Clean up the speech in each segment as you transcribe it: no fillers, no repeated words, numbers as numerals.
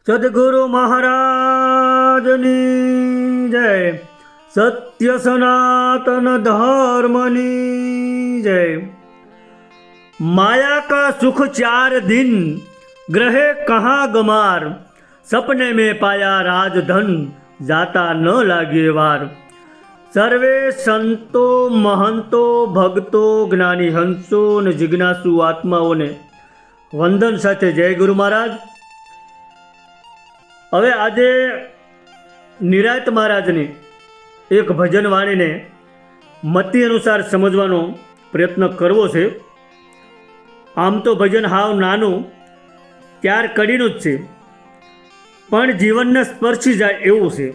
સદગુરુ મહારાજની જય, સત્ય સનાતન ધર્મની જય। माया का सुख 4 दिन ग्रहे कहाँ गमार, सपने में पाया राजधन जाता न लागे वार। सर्वे संतो महंतो भक्तो ज्ञानी हंसो ने जिज्ञासु आत्माओने वंदन साथे जय गुरु महाराज। હવે આજે નિરાંત મહારાજની એક ભજન વાણીને મતિ અનુસાર સમજવાનો પ્રયત્ન કરવો છે। આમ તો ભજન હાવ નાનું 4 કડીનું જ છે, પણ જીવનને સ્પર્શી જાય એવું છે,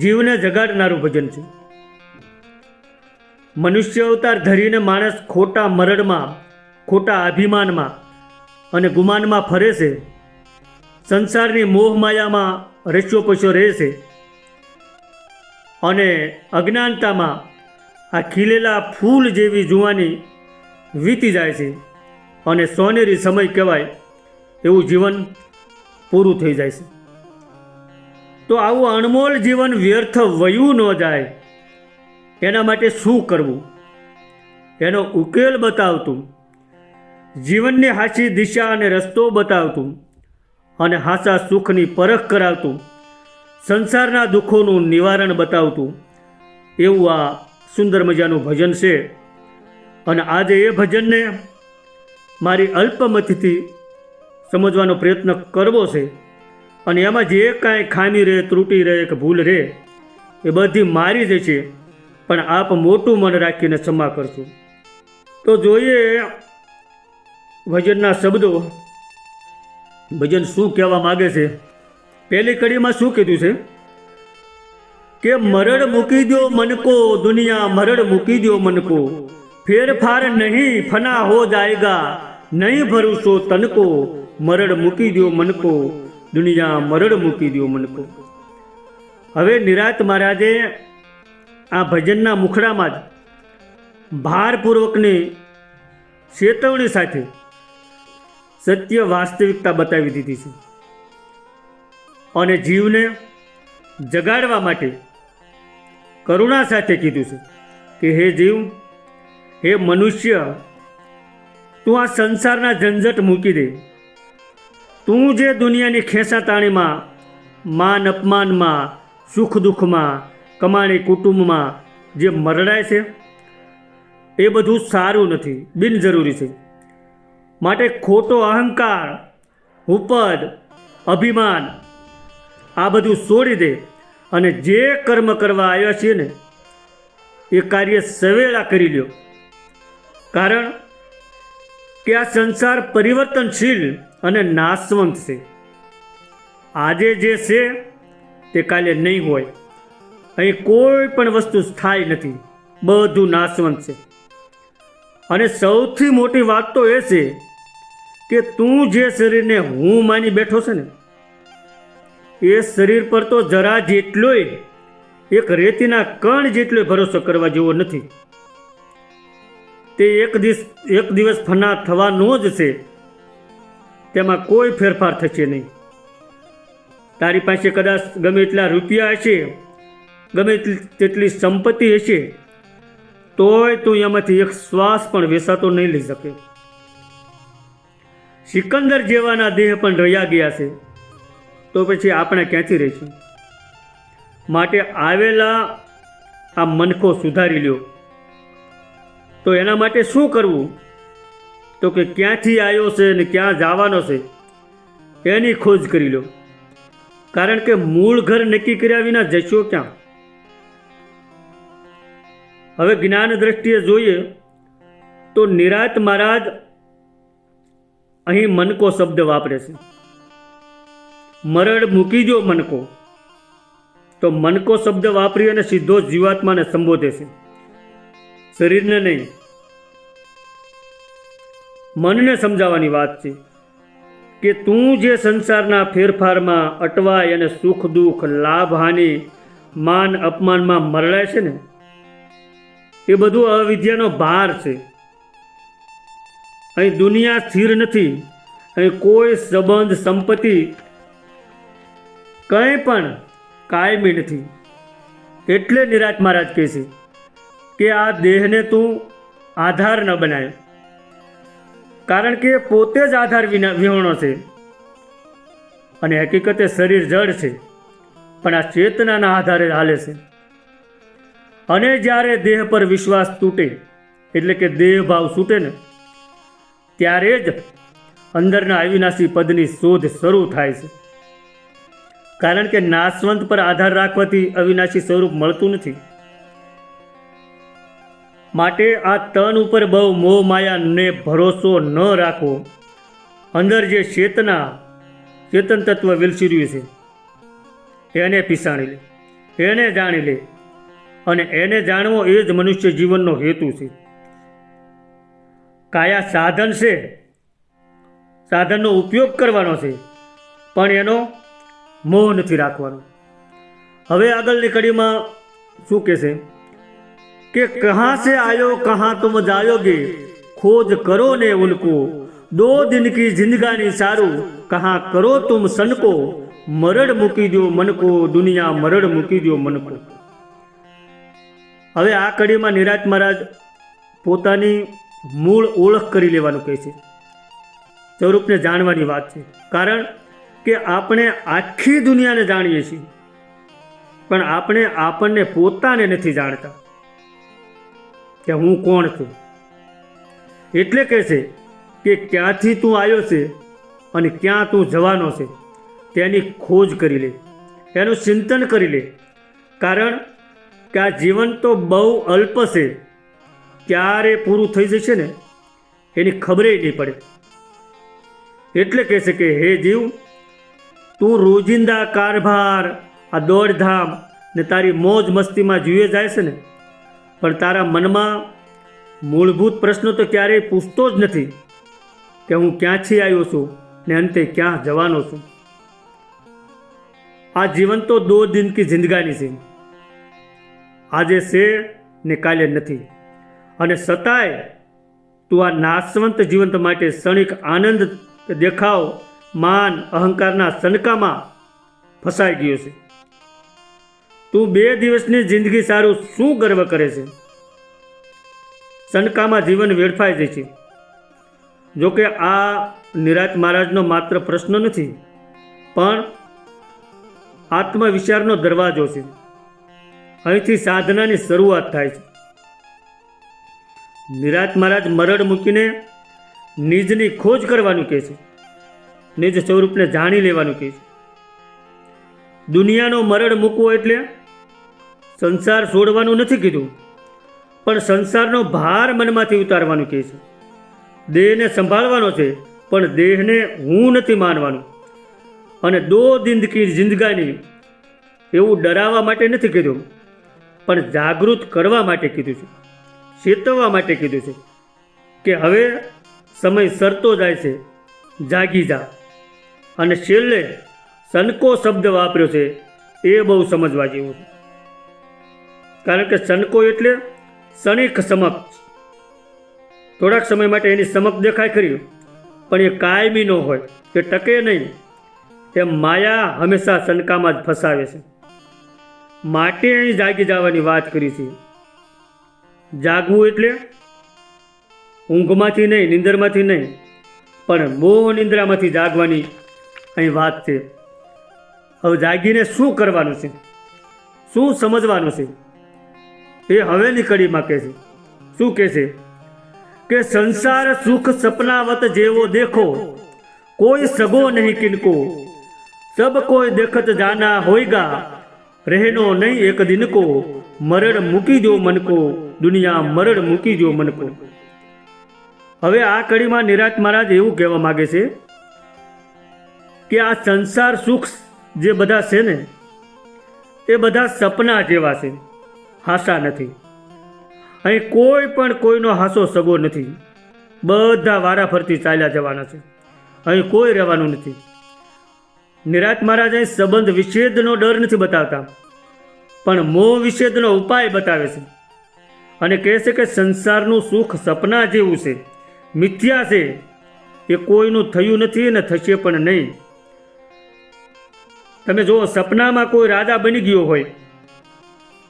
જીવને જગાડનારું ભજન છે। મનુષ્ય અવતાર ધરીને માણસ ખોટા મરડમાં, ખોટા અભિમાનમાં અને ગુમાનમાં ફરે છે, સંસારની મોહ માયામાં રચ્યો પચ્યો રહે છે અને અજ્ઞાનતામાં આ ખીલેલા ફૂલ જેવી જુવાની વીતી જાય છે અને સોનેરી સમય કહેવાય એવું જીવન પૂરું થઈ જાય છે। તો આવું અણમોલ જીવન વ્યર્થ વયું ન જાય એના માટે શું કરવું, એનો ઉકેલ બતાવતું, જીવનની હાચી દિશા અને રસ્તો બતાવતું અને હાચા સુખની પરખ કરાવતું, સંસારના દુઃખોનું નિવારણ બતાવતું એવું આ સુંદર મજાનું ભજન છે। અને આજે એ ભજનને મારી અલ્પમતિથી સમજવાનો પ્રયત્ન કરવો છે અને એમાં જે કાંઈ ખામી રહે, ત્રુટી રહે કે ભૂલ રહે એ બધી મારી જ છે, પણ આપ મોટું મન રાખીને ક્ષમા કરશો। તો જોઈએ ભજનના શબ્દો, ભજન શું કહેવા માગે છે। પહેલી કડીમાં શું કીધું છે કે મરડ મૂકી દો મન કો દુનિયા, મરડ મૂકી દો મન કો, ફેરફાર નહીં ફના હો જાયગા, નહીં ભરોસો તન को, મરડ મૂકી દો મન को દુનિયા, મરડ મૂકી દો મન को। હવે નિરાંત મહારાજે આ ભજનના મુખડામાં જ ભારપૂર્વકની ચેતવણી સાથે સત્ય વાસ્તવિકતા બતાવી દીધી છે અને જીવને જગાડવા માટે કરુણા સાથે કીધું છે કે હે જીવ, હે મનુષ્ય, તું આ સંસારના ઝંઝટ મૂકી દે। તું જે દુનિયાની ખેંચાતાણીમાં, માન અપમાનમાં, સુખ દુઃખમાં, કમાણી કુટુંબમાં જે મરડાય છે એ બધું સારું નથી, બિનજરૂરી છે। માટે ખોટો અહંકાર, ઉપદ, અભિમાન આ બધું છોડી દે અને જે કર્મ કરવા આવ્યા છીએ ને એ કાર્ય સવેળા કરી લ્યો, કારણ કે આ સંસાર પરિવર્તનશીલ અને નાશવંત છે। આજે જે છે તે કાલે નહીં હોય, અહીં કોઈ પણ વસ્તુ સ્થાયી નથી, બધું નાશવંત છે। અને સૌથી મોટી વાત તો એ છે કે તું જે શરીરને હું માની બેઠો છે ને એ શરીર પર તો જરા જેટલોય, એક રેતીના કણ જેટલો ભરોસો કરવા જેવો નથી। તે એક દિવસ ફના થવાનો જ છે, તેમાં કોઈ ફેરફાર થશે નહીં। તારી પાસે કદાચ ગમે એટલા રૂપિયા હશે, ગમે તેટલી સંપત્તિ હશે, તોય તું એમાંથી એક શ્વાસ પણ વેસાતો નહીં લઈ શકે। સિકંદર જેવાના દેહ પણ રહ્યા ગયા છે, તો પછી આપણે ક્યાંથી રહીશું? માટે આવેલા આ મનખો સુધારી લ્યો। તો એના માટે શું કરવું? તો કે ક્યાંથી આવ્યો છે ને ક્યાં જવાનો છે એની ખોજ કરી લો, કારણ કે મૂળ ઘર નક્કી કર્યા વિના જશો ક્યાં? હવે જ્ઞાન દ્રષ્ટિએ જોઈએ તો નિરાંત મહારાજ અહીં મનકો શબ્દ વાપરે છે। મરડ મૂકી દો મનકો, તો મનકો શબ્દ વાપરી અને સીધો જીવાત્માને સંબોધે છે, શરીરને નહીં। મનને સમજાવવાની વાત છે કે તું જે સંસારના ફેરફારમાં અટવાય અને સુખ દુઃખ, લાભ હાનિ, માન અપમાનમાં મરડાય છે ને એ બધું અવિદ્યાનો ભાર છે। અહીં દુનિયા સ્થિર નથી, અહીં કોઈ સંબંધ સંપત્તિ કંઈ પણ કાયમી નથી. એટલે નિરાંત મહારાજ કહે છે કે આ દેહને તું આધાર ન બનાય, કારણ કે પોતે જ આધાર વિહોણો છે અને હકીકતે શરીર જડ છે, પણ આ ચેતનાના આધારે હાલે છે. અને જ્યારે દેહ પર વિશ્વાસ તૂટે એટલે કે દેહ ભાવ છૂટે ને ત્યારે જ અંદરના અવિનાશી પદની શોધ શરૂ થાય છે. કારણ કે નાશવંત પર આધાર રાખવાથી અવિનાશી સ્વરૂપ મળતું નથી. માટે આ તન ઉપર બહુ મોહ માયાને ભરોસો ન રાખવો. અંદર જે ચેતન તત્વ વિલસી રહ્યું છે એને પીસાણી લે, એને જાણી લે, અને એને જાણવો એ જ મનુષ્ય જીવનનો હેતુ છે. કાયા સાધન છે, સાધનનો ઉપયોગ કરવાનો છે, પણ એનો મોહ નથી રાખવાનો. હવે આગળની કડીમાં શું કહેશે કે કહાં સે આયો કહાં તુમ જાયોગે, ખોજ કરો ને ઉनको, દો દિન કી જિંદગાની સારું, કહાં કરો તુમ સनको, મરડ મૂકી દો મન કો, દુનિયા મરડ મૂકી દો મન કો. હવે આ કડીમાં નિરાંત મહારાજ પોતાની મૂળ ઓળખ કરી લેવાનું કહે છે. સ્વરૂપને જાણવાની વાત છે. કારણ કે આપણે આખી દુનિયાને જાણીએ છીએ, પણ આપણે આપણને પોતાને નથી જાણતા કે હું કોણ છું. એટલે કહે છે કે ક્યાંથી તું આવ્યો છે અને ક્યાં તું જવાનો છે તેની ખોજ કરી લે, એનું ચિંતન કરી લે. કારણ કે આ જીવન તો બહુ અલ્પ છે, ક્યારે પૂરું થઈ જશે ને એની ખબરે નહીં પડે. એટલે કહે છે કે હે જીવ, તું રોજિંદા કારભાર, આ દોડધામ ને તારી મોજ મસ્તીમાં જીવે જાય છે ને, પણ તારા મનમાં મૂળભૂત પ્રશ્નો તો ક્યારેય પૂછતો જ નથી કે હું ક્યાંથી આવ્યો છું ને અંતે ક્યાં જવાનો છું. આ જીવન તો 2 દિન કી જિંદગાની છે. આજે છે ને કાલે નથી, અને છતાંય તું આ નાશવંત જીવન માટે ક્ષણિક આનંદ, દેખાવ, માન, અહંકારના સનકામાં ફસાઈ ગયો છે. તું 2 દિવસની જિંદગી સારું શું ગર્વ કરે છે? સનકામાં જીવન વેડફાઈ જાય છે. જોકે આ નિરાંત મહારાજનો માત્ર પ્રશ્ન નથી, પણ આત્મવિચારનો દરવાજો છે. અહીંથી સાધનાની શરૂઆત થાય છે. નિરાંત મહારાજ મરડ મૂકીને નિજની ખોજ કરવાનું કહે છે, નિજ સ્વરૂપને જાણી લેવાનું કહે છે. દુનિયાનો મરડ મૂકવો એટલે સંસાર છોડવાનું નથી કીધું, પણ સંસારનો ભાર મનમાંથી ઉતારવાનું કહે છે. દેહને સંભાળવાનો છે, પણ દેહને હું નથી માનવાનું. અને 2 દિન કી જિંદગાની એવું ડરાવવા માટે નથી કીધું, પણ જાગૃત કરવા માટે કીધું છે, ચેતવવા માટે કીધું છે કે હવે સમય સરતો જાય છે, જાગી જા. અને છેલ્લે સનકો શબ્દ વાપર્યો છે, એ બહુ સમજવા જેવું છે. કારણ કે સનકો એટલે ક્ષણિક સમક્ષ, થોડાક સમય માટે એની સમક્ષ દેખાય ખરી, પણ એ કાયમી ન હોય, કે ટકે નહીં. એમ માયા હંમેશા સનકામાં જ ફસાવે છે. માટે અહીં જાગી જવાની વાત કરી છે. જાગવું એટલે ઊંઘમાંથી નહીં, નિંદરમાંથી નહીં, પણ મોહ નિંદ્રામાંથી જાગવાની અહીં વાત છે. હવે જાગીને શું કરવાનું છે, શું સમજવાનું છે, એ હવેની કડીમાં કહે છે. શું કહે છે કે સંસાર સુખ સપનાવત જેવો દેખો, કોઈ સગો નહીં કિनको, સબ કોઈ દેખત જાના હોયગા, રહેનો નહીં એક દિન કો, મરડ મૂકી દો મન કો, દુનિયા મરડ મૂકી દો મન કો. હવે આ કડીમાં નિરાંત મહારાજ એવું કહેવા માગે છે કે આ સંસાર સુખ જે બધા છે ને એ બધા સપના જેવા છે, હાસા નથી. અહીં કોઈ પણ કોઈનો હાસો સગો નથી. બધા વારાફરતી ચાલ્યા જવાના છે. અહીં કોઈ રહેવાનું નથી. નિરાંત મહારાજ અહીં સંબંધ વિચ્છેદનો ડર નથી બતાવતા, પણ મોહ વિચ્છેદનો ઉપાય બતાવે છે. અને કહે છે કે સંસારનું સુખ સપના જેવું છે, મિથ્યા છે, એ કોઈનું થયું નથી અને થશે પણ નહીં. તમે જુઓ, સપનામાં કોઈ રાજા બની ગયો હોય,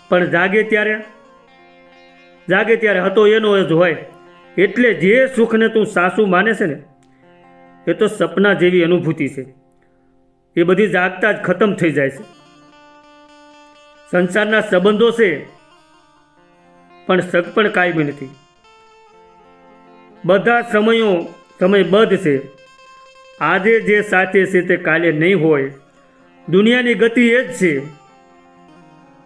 પણ જાગે ત્યારે હતો એનો જ હોય. એટલે જે સુખને તું સાસુ માને છે ને, એ તો સપના જેવી અનુભૂતિ છે. એ બધી જાગતા જ ખતમ થઈ જાય છે. સંસારના સંબંધો છે, પણ સગપણ કાયમી નથી. બધા સમયબદ્ધ છે. આજે જે સાથે છે તે કાલે નહીં હોય. દુનિયાની ગતિ એ જ છે.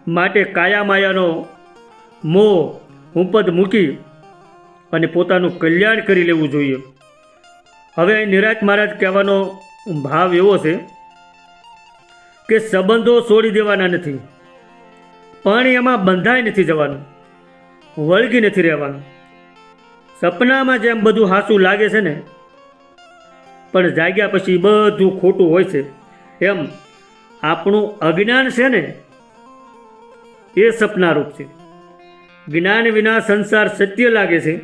માટે કાયા માયાનો મોહ ઉપદ મૂકી અને પોતાનું કલ્યાણ કરી લેવું જોઈએ. હવે અહીં નિરાંત મહારાજ કહેવાનો ભાવ એવો છે કે સંબંધો છોડી દેવાના નથી, પણ એમાં બંધાઈ નથી જવાનું, વળગી નથી રહેવાનું. સપનામાં જેમ બધું હાસું લાગે છે ને, પણ જાગ્યા પછી બધું ખોટું હોય છે, એમ આપણું અજ્ઞાન છે ને, એ સપનારૂપ છે. જ્ઞાન વિના સંસાર સત્ય લાગે છે,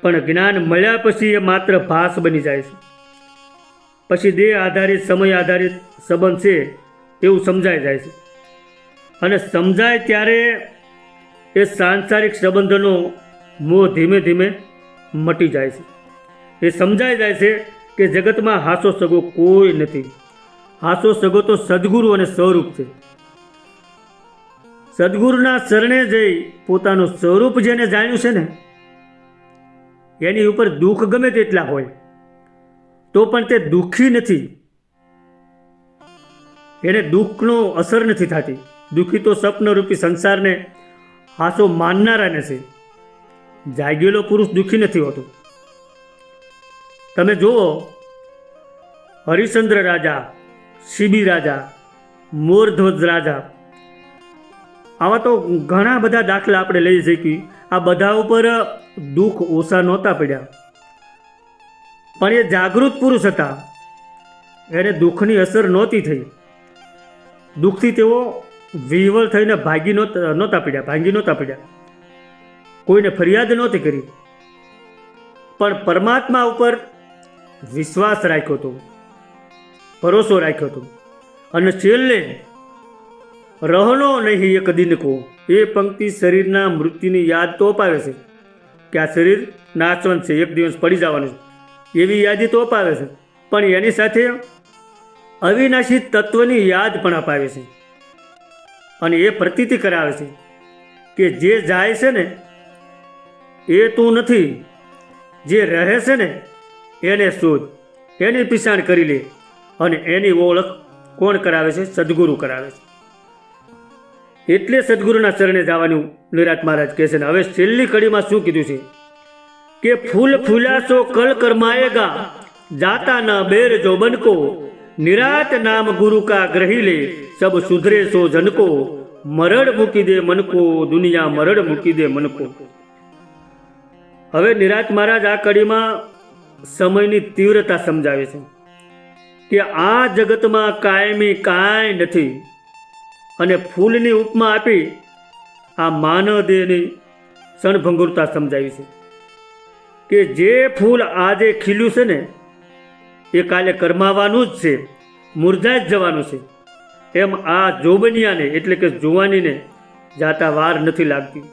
પણ જ્ઞાન મળ્યા પછી એ માત્ર ભાસ બની જાય છે. પછી દેહ આધારિત, સમય આધારિત સંબંધ છે એવું સમજાઈ જાય છે. અને સમજાય ત્યારે એ સાંસારિક સંબંધોનો મોહ ધીમે ધીમે મટી જાય છે. એ સમજાઈ જાય છે કે જગતમાં હાસો સગો કોઈ નથી. હાસો સગો તો સદગુરુ અને સ્વરૂપ છે. સદગુરુના શરણે જઈ પોતાનું સ્વરૂપ જેને જાણ્યું છે ને, એની ઉપર દુઃખ ગમે તેટલા હોય તો પણ તે દુઃખી નથી. એને દુઃખનો અસર નથી થતી. દુઃખી તો સ્વપ્નરૂપી સંસારને હાસો માનનારાને છે. જાગેલો પુરુષ દુઃખી નથી હોતો. તમે જુઓ, હરિશ્ચંદ્ર રાજા, શિબી રાજા, મોરધ્વજ રાજા, આવા તો ઘણા બધા દાખલા આપણે લઈ શકીએ. આ બધા ઉપર દુઃખ ઓછા નહોતા પડ્યા, પણ એ જાગૃત પુરુષ હતા. એને દુઃખની અસર નહોતી થઈ. દુઃખથી તેઓ વિહવળ થઈને ભાંગી નહોતા પડ્યા. કોઈને ફરિયાદ નહોતી કરી, પણ પરમાત્મા ઉપર વિશ્વાસ રાખ્યો હતો, ભરોસો રાખ્યો હતો. અને છેલ્લે રહનો નહીં એક દિન કો, એ પંક્તિ શરીરના મૃત્યુની યાદ તો અપાવે છે કે આ શરીર નાશવંત છે, એક દિવસ પડી જવાનું છે, એવી યાદી તો અપાવે છે. પણ એની સાથે અવિનાશી તત્વની યાદ પણ અપાવે છે. અને એ પ્રતીતિ કરાવે છે કે જે જાય છે ને એ તું નથી, જે રહે છે ને એને શોધ, એની પીછાણ કરી લે. અને એની ઓળખ કોણ કરાવે છે? સદગુરુ કરાવે છે. એટલે સદગુરુના શરણે જવાનું નિરાંત મહારાજ કહે છે. ને હવે છેલ્લી કડીમાં શું કીધું છે કે ફૂલ ફૂલાશો કલ કરમાયેગા, જાતા ન બેર જો બનકો, નિરાત નામ ગુરુ કા ગ્રહી લે, સબ સુધરે સો જनको, મરડ મૂકી દે મनको, દુનિયા મરડ મૂકી દે મनको. હવે નિરાંત મહારાજ આ કડીમાં સમયની તીવ્રતા સમજાવે છે કે આ જગતમાં કાયમી કાંઈ નથી. અને ફૂલની ઉપમા આપી આ માનવ દેહની ક્ષણભંગુરતા સમજાવી છે કે જે ફૂલ આજે ખીલ્યું છે ને એ કાલે કરમાવાનું જ છે, મુરઝાઈ જ જવાનું છે. એમ આ જોબનિયાને એટલે કે જુવાનીને જાતા વાર નથી લાગતી.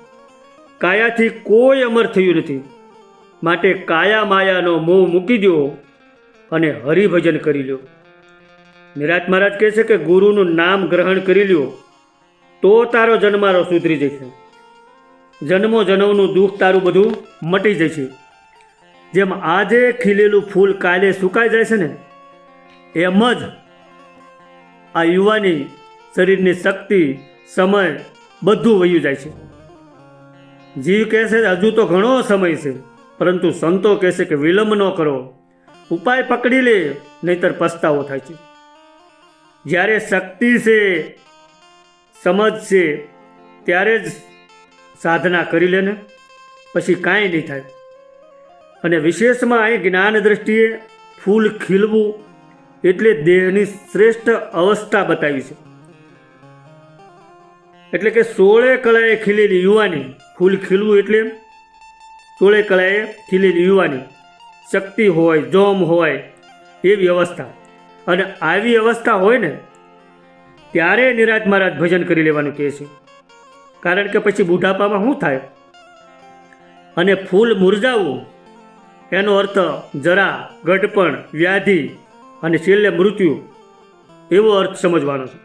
કાયાથી કોઈ અમર થયું નથી. માટે કાયા માયાનો મોહ મૂકી દો અને હરિભજન કરી લ્યો. નિરાંત મહારાજ કહે છે કે ગુરુનું નામ ગ્રહણ કરી લ્યો તો તારો જન્મારો સુધરી જશે. જન્મો જન્મનું દુઃખ તારું બધું મટી જશે. જેમ આજે ખીલેલું ફૂલ કાલે સુકાઈ જાય છે ને, એમ જ આ યુવાની શરીરની શક્તિ, સમય બધું વયું જાય છે. જીવ કહે છે હજુ તો ઘણો સમય છે, પરંતુ સંતો કહે છે કે વિલંબ ન કરો, ઉપાય પકડી લે, નહીતર પસ્તાવો થાય છે. જ્યારે શક્તિ છે, સમજ છે, ત્યારે જ સાધના કરી લે ને, પછી કાંઈ નહીં થાય. અને વિશેષમાં અહીં જ્ઞાન દ્રષ્ટિએ ફૂલ ખીલવું એટલે દેહની શ્રેષ્ઠ અવસ્થા બતાવી છે. એટલે કે 16 કળાએ ખીલેલી યુવાની, ફૂલ ખીલવું એટલે 16 કળાએ ખીલેલી યુવાની, શક્તિ હોય, જોમ હોય એવી અવસ્થા. અને આવી અવસ્થા હોય ને ત્યારે નિરાત મહારાજ ભજન કરી લેવાનું કહે છે. કારણ કે પછી બુઢાપામાં શું થાય? અને ફૂલ મુરઝાવવું એનો અર્થ જરા, ગઢપણ, વ્યાધિ અને છેલ્લે મૃત્યુ એવો અર્થ સમજવાનો છે.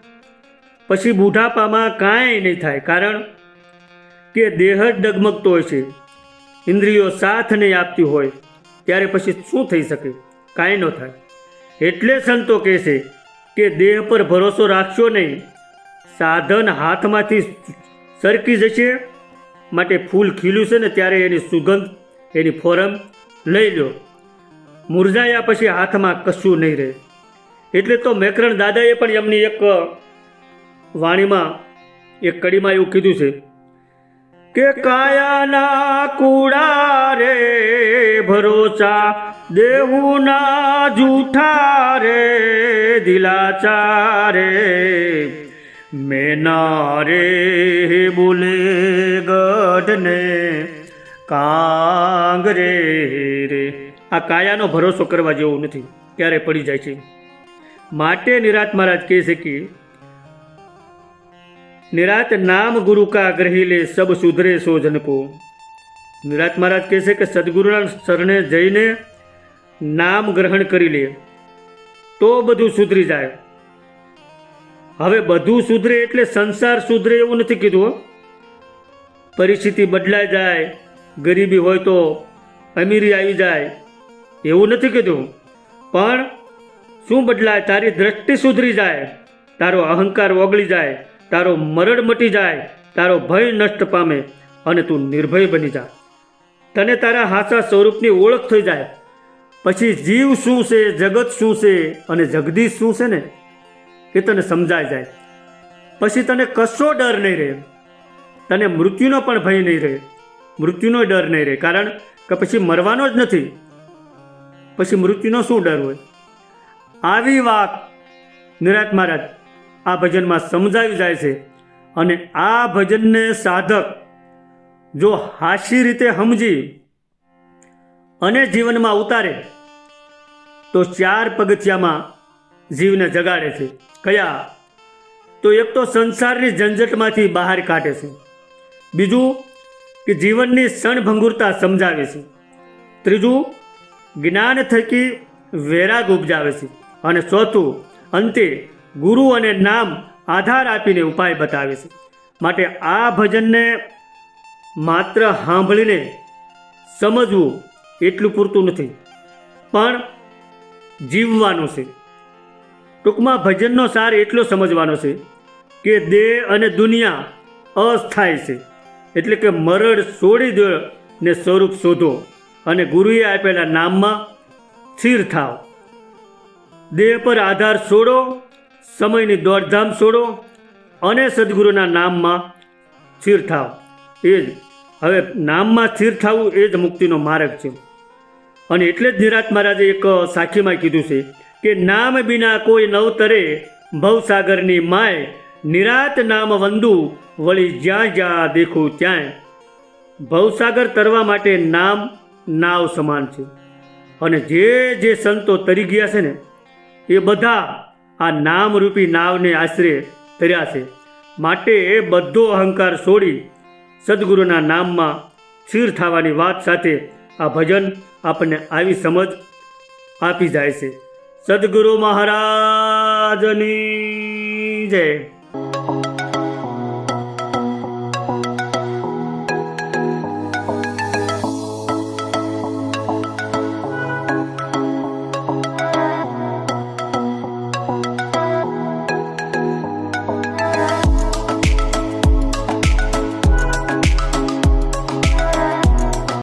પછી બુઢાપામાં કાંઈ નહીં થાય, કારણ કે દેહ જ ડગમગતો હોય છે, ઇન્દ્રિયો સાથ નહીં આપતી હોય, ત્યારે પછી શું થઈ શકે? કાંઈ ન થાય. એટલે સંતો કહે છે કે દેહ પર ભરોસો રાખશો નહીં, સાધન હાથમાંથી સરકી જશે. માટે ફૂલ ખીલ્યું છે ને ત્યારે એની સુગંધ, એની ફોરમ લઈ લો. મુરઝાયા પછી હાથમાં કશું નહીં રહે. એટલે તો મેકરણ દાદાએ પણ એમની એક વાણીમાં, એક કડીમાં એવું કીધું છે કે કાયાના કુડા રે ભરોસા, દેહુના જૂઠા રે દિલાચા રે, મેના રે બોલે ગઢને કાંગરે રે. આ કાયાનો ભરોસો કરવા જેવું નથી, ક્યારે પડી જાય છે. માટે નિરાત મહારાજ કહે છે કે નિરાત નામ ગુરુ કા ગ્રહી લે, સબ સુધરે સો જન કો. નિરાત મહારાજ કહે છે કે સદગુરુના શરણે જઈને નામ ગ્રહણ કરી લે તો બધું સુધરી જાય. હવે બધું સુધરે એટલે સંસાર સુધરે એવું નથી કીધું. પરિસ્થિતિ બદલાઈ જાય, ગરીબી હોય તો અમીરી આવી જાય એવું નથી કીધું. પણ શું બદલાય? તારી દ્રષ્ટિ સુધરી જાય, તારો અહંકાર ઓગળી જાય, તારો મરડ મટી જાય, તારો ભય નષ્ટ પામે અને તું નિર્ભય બની જા. તને તારા હાચા સ્વરૂપની ઓળખ થઈ જાય. પછી જીવ શું છે, જગત શું છે અને જગદીશ શું છે ને એ તને સમજાઈ જાય. પછી તને કશો ડર નહીં રહે, તને મૃત્યુનો પણ ભય નહીં રહે, મૃત્યુનો ડર નહીં રહે. કારણ કે પછી મરવાનો જ નથી, પછી મૃત્યુનો શું ડર હોય? આવી વાત નિરાત મહારાજ આ ભજનમાં સમજાવી જાય છે. અને આ ભજનને સાધક જો હાશી રીતે સમજી અને જીવનમાં ઉતારે તો 4 પગથિયામાં જીવને જગાડે છે. કયા? તો એક તો સંસારની ઝંઝટમાંથી બહાર કાઢે છે, બીજું કે જીવનની ક્ષણભંગુરતા સમજાવે છે, ત્રીજું જ્ઞાન થકી વૈરાગ ઉપજાવે છે, અને ચોથું અંતે ગુરુ અને નામ આધાર આપીને ઉપાય બતાવે છે. માટે આ ભજનને માત્ર સાંભળીને સમજવું એટલું પૂરતું નથી, પણ જીવવાનું છે. ટૂંકમાં ભજનનો સાર એટલો સમજવાનો છે કે દેહ અને દુનિયા અસ્થાયી છે, એટલે કે મરડ છોડી દો ને સ્વરૂપ શોધો અને ગુરુએ આપેલા નામમાં સ્થિર થાવ. દેહ પર આધાર છોડો, સમયની દોડધામ છોડો અને સદગુરુના નામમાં સ્થિર થાવ. એ જ હવે નામમાં સ્થિર થવું એ જ મુક્તિનો માર્ગ છે. અને એટલે જ નિરાત મહારાજે એક સાખીમાં કીધું છે કે નામ બિના કોઈ નવતરે, ભવસાગરની માય, નિરાત નામ વંદુ વળી જ્યાં જ્યાં દેખું ત્યાંય. ભવસાગર તરવા માટે નામ નાવ સમાન છે. અને જે સંતો તરી ગયા છે ને એ બધા આ નામરૂપી નાવને આશરે તર્યા છે. માટે એ બધો અહંકાર છોડી સદગુરુના નામમાં સ્થિર થવાની વાત સાથે આ ભજન આપણને આવી સમજ આપી જાય છે. સદગુરુ મહારાજની જય.